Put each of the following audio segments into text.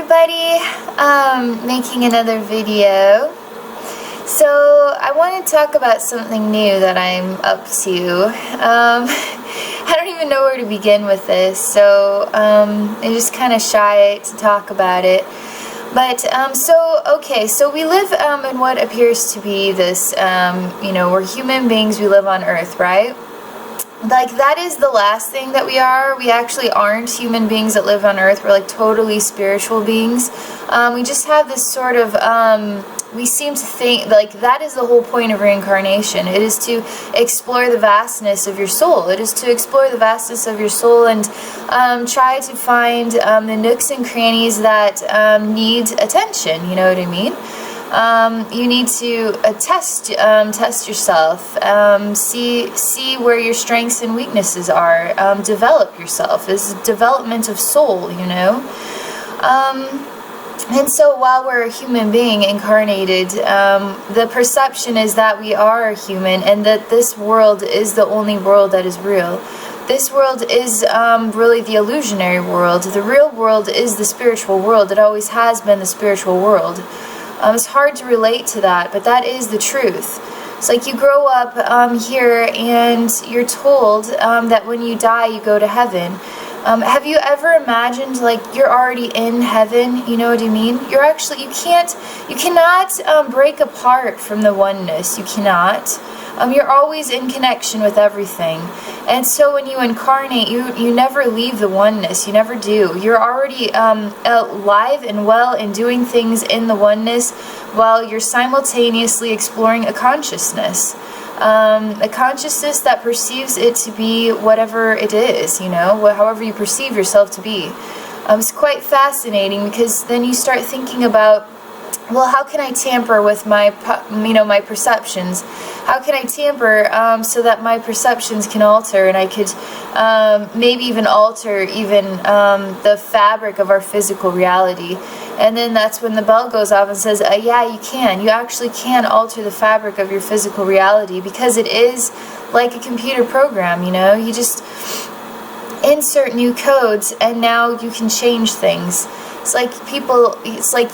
everybody, making another video. So I want to talk about something new that I'm up to. I don't even know where to begin with this, so I'm just kind of shy to talk about it. But so we live in what appears to be this, we're human beings, we live on Earth, right? Like, that is the last thing that we are. We actually aren't human beings that live on Earth. We're like totally spiritual beings. We just have this sort of, we seem to think, like, that is the whole point of reincarnation. It is to explore the vastness of your soul. It is to explore the vastness of your soul and try to find the nooks and crannies that need attention, you know what I mean? You need to test yourself, see where your strengths and weaknesses are, develop yourself. It's development of soul, you know. And so while we're a human being incarnated, the perception is that we are human and that this world is the only world that is real. This world is really the illusionary world. The real world is the spiritual world. It always has been the spiritual world. It's hard to relate to that, but that is the truth. It's like you grow up here and you're told that when you die you go to heaven. Have you ever imagined, like, you're already in heaven? You know what I mean? You cannot break apart from the oneness. You cannot. You're always in connection with everything. And so when you incarnate, you never leave the oneness. You never do. You're already alive and well and doing things in the oneness while you're simultaneously exploring a consciousness. A consciousness that perceives it to be whatever it is, you know, however you perceive yourself to be. It's quite fascinating because then you start thinking about, well, how can I tamper with my perceptions? How can I tamper so that my perceptions can alter and I could maybe even alter even the fabric of our physical reality? And then that's when the bell goes off and says, yeah, you can. You actually can alter the fabric of your physical reality because it is like a computer program, you know? You just insert new codes and now you can change things. It's like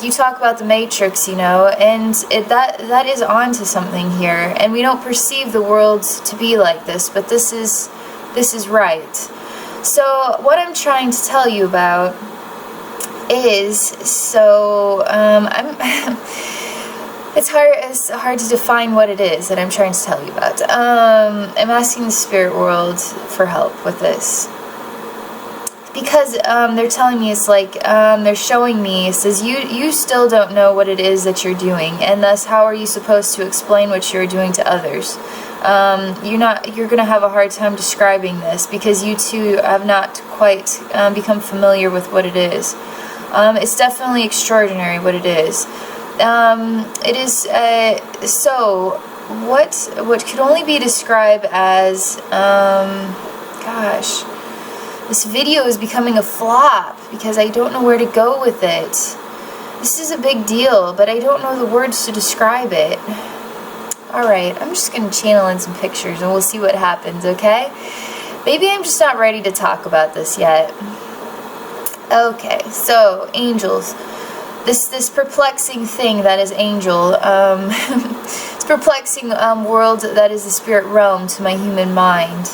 you talk about the Matrix, you know, and that is onto something here. And we don't perceive the world to be like this, but this is right. So what I'm trying to tell you about is, it's hard to define what it is that I'm trying to tell you about. I'm asking the spirit world for help with this. Because they're telling me, it's like they're showing me, it says you still don't know what it is that you're doing, and thus how are you supposed to explain what you're doing to others? You're gonna have a hard time describing this because you too have not quite become familiar with what it is. It's definitely extraordinary what it is. It is so what could only be described as gosh. This video is becoming a flop because I don't know where to go with it. This is a big deal, but I don't know the words to describe it. Alright, I'm just going to channel in some pictures and we'll see what happens, okay? Maybe I'm just not ready to talk about this yet. Okay, so, angels. This perplexing thing that is angel, it's perplexing world that is the spirit realm to my human mind.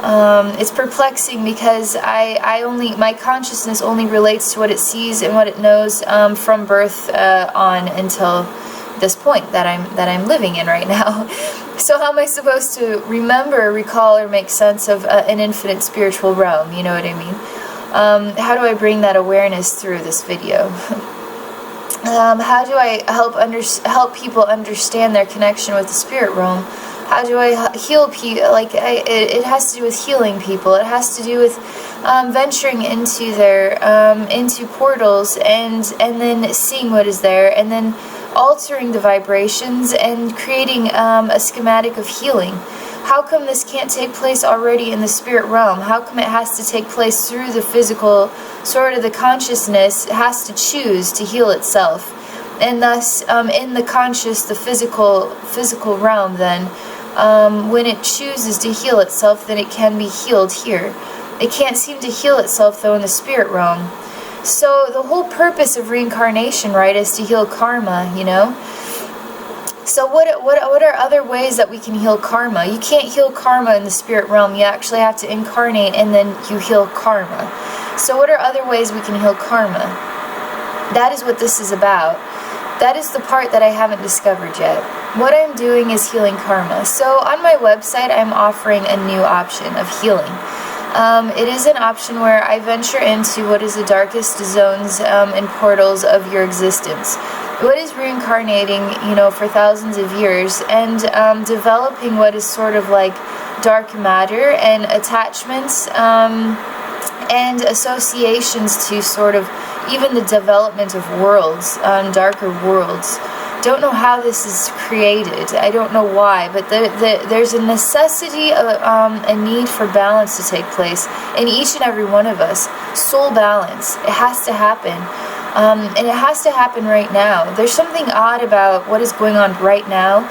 It's perplexing because my consciousness only relates to what it sees and what it knows from birth on until this point that I'm living in right now. So how am I supposed to remember, recall, or make sense of an infinite spiritual realm? You know what I mean? How do I bring that awareness through this video? How do I help people understand their connection with the spirit realm? How do I heal people? Like, it has to do with healing people. It has to do with venturing into their into portals and then seeing what is there, and then altering the vibrations and creating a schematic of healing. How come this can't take place already in the spirit realm? How come it has to take place through the physical, sort of the consciousness has to choose to heal itself? And thus, in the conscious, the physical realm, then, when it chooses to heal itself, then it can be healed here. It can't seem to heal itself, though, in the spirit realm. So the whole purpose of reincarnation, right, is to heal karma, you know? So what are other ways that we can heal karma? You can't heal karma in the spirit realm. You actually have to incarnate and then you heal karma. So what are other ways we can heal karma? That is what this is about. That is the part that I haven't discovered yet. What I'm doing is healing karma. So on my website, I'm offering a new option of healing. It is an option where I venture into what is the darkest zones and portals of your existence. What is reincarnating, you know, for thousands of years and developing what is sort of like dark matter and attachments and associations to sort of even the development of worlds, darker worlds. Don't know how this is created. I don't know why, but there's a necessity, a need for balance to take place in each and every one of us. Soul balance. It has to happen. And it has to happen right now. There's something odd about what is going on right now.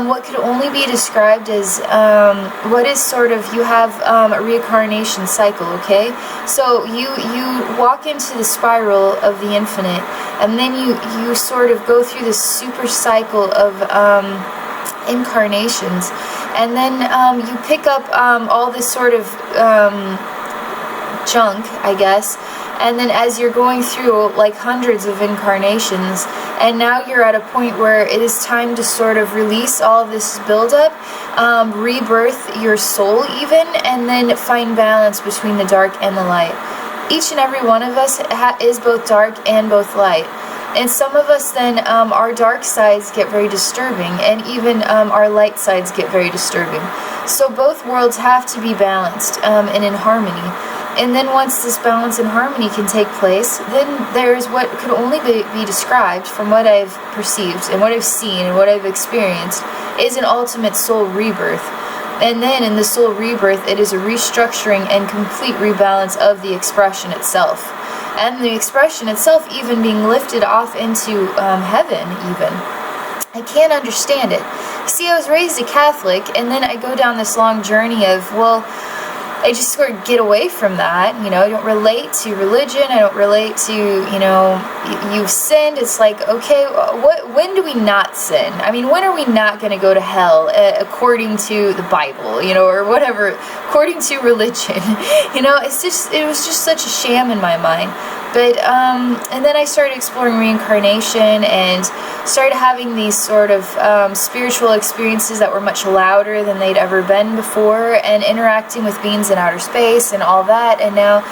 What could only be described as what is sort of, you have a reincarnation cycle, okay? So you walk into the spiral of the infinite, and then you sort of go through this super cycle of incarnations, and then you pick up all this sort of junk, I guess. And then as you're going through like hundreds of incarnations, and now you're at a point where it is time to sort of release all of this buildup, rebirth your soul even, and then find balance between the dark and the light. Each and every one of us is both dark and both light. And some of us then, our dark sides get very disturbing, and even our light sides get very disturbing. So both worlds have to be balanced and in harmony. And then once this balance and harmony can take place, then there's what could only be described from what I've perceived and what I've seen and what I've experienced is an ultimate soul rebirth. And then in the soul rebirth, it is a restructuring and complete rebalance of the expression itself. And the expression itself even being lifted off into heaven even. I can't understand it. See, I was raised a Catholic, and then I go down this long journey of, well, I just sort of get away from that, you know. I don't relate to religion. I don't relate to, you know, you've sinned. It's like, okay, when do we not sin? I mean, when are we not going to go to hell according to the Bible, you know, or whatever, according to religion? You know, it was just such a sham in my mind. But, and then I started exploring reincarnation and started having these sort of spiritual experiences that were much louder than they'd ever been before, and interacting with beings in outer space and all that, and now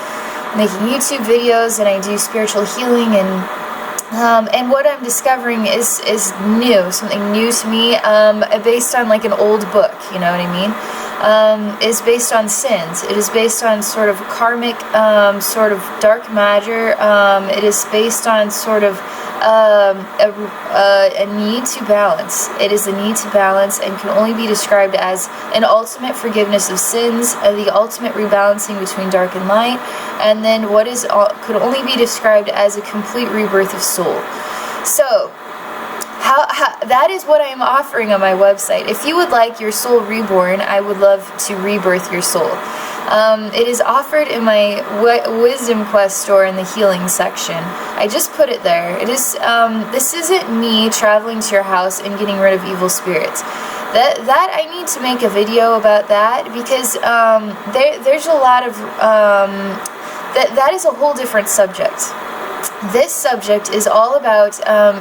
making YouTube videos, and I do spiritual healing, and what I'm discovering is new, something new to me, based on like an old book, you know what I mean? Is based on sins. It is based on sort of karmic, sort of dark matter. It is based on sort of a need to balance. It is a need to balance and can only be described as an ultimate forgiveness of sins, the ultimate rebalancing between dark and light, and then what is could only be described as a complete rebirth of soul. So, that is what I am offering on my website. If you would like your soul reborn, I would love to rebirth your soul. It is offered in my Wisdom Quest store in the healing section. I just put it there. It is. This isn't me traveling to your house and getting rid of evil spirits. That I need to make a video about that, because there's a lot of that is a whole different subject. This subject is all about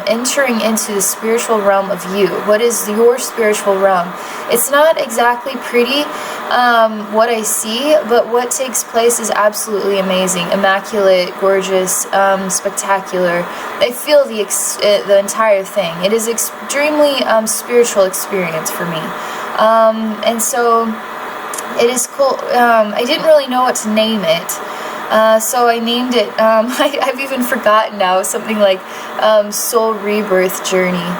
entering into the spiritual realm of you. What is your spiritual realm? It's not exactly pretty, what I see, but what takes place is absolutely amazing, immaculate, gorgeous, spectacular. I feel the entire thing. It is extremely spiritual experience for me, and so it is cool. I didn't really know what to name it. So I named it, I've even forgotten now, something like Soul Rebirth Journey.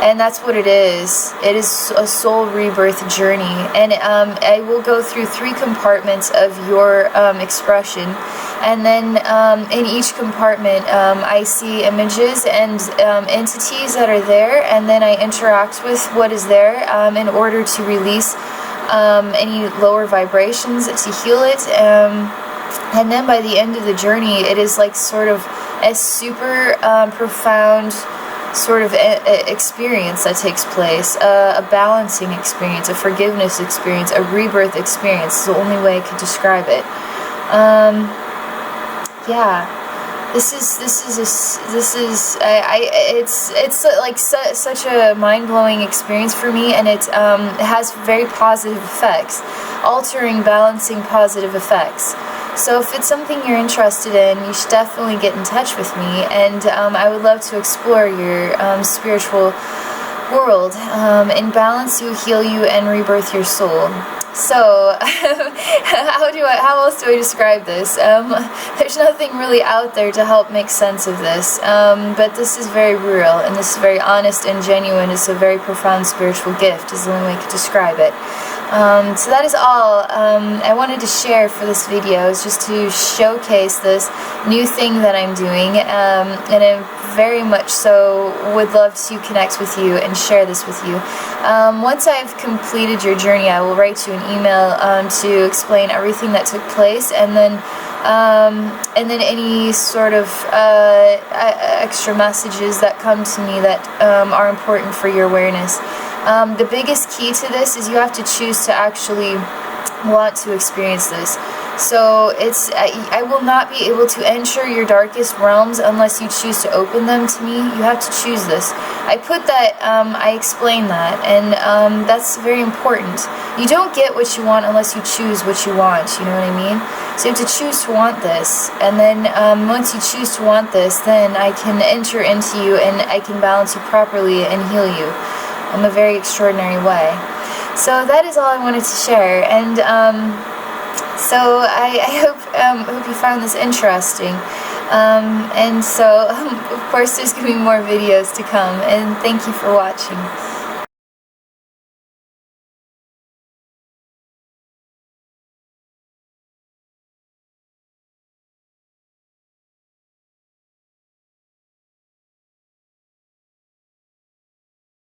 And that's what it is. It is a soul rebirth journey. And I will go through 3 compartments of your expression. And then in each compartment, I see images and entities that are there. And then I interact with what is there in order to release any lower vibrations, to heal it. And then by the end of the journey, it is like sort of a super profound sort of experience that takes place, a balancing experience, a forgiveness experience, a rebirth experience is the only way I could describe it. Yeah, it's like such a mind-blowing experience for me, and it has very positive effects, altering, balancing positive effects. So if it's something you're interested in, you should definitely get in touch with me, and I would love to explore your spiritual world and balance you, heal you, and rebirth your soul. So, how else do I describe this? There's nothing really out there to help make sense of this, but this is very real, and this is very honest and genuine. It's a very profound spiritual gift, is the only way I could describe it. So that is all I wanted to share for this video, is just to showcase this new thing that I'm doing, and I very much so would love to connect with you and share this with you. Once I've completed your journey, I will write you an email to explain everything that took place, and then any sort of extra messages that come to me that are important for your awareness. The biggest key to this is you have to choose to actually want to experience this. So I will not be able to enter your darkest realms unless you choose to open them to me. You have to choose this. I put that, I explain that, and that's very important. You don't get what you want unless you choose what you want, you know what I mean? So you have to choose to want this, and then once you choose to want this, then I can enter into you and I can balance you properly and heal you in a very extraordinary way. So that is all I wanted to share, and so I hope you found this interesting, and so of course there's going to be more videos to come, and thank you for watching.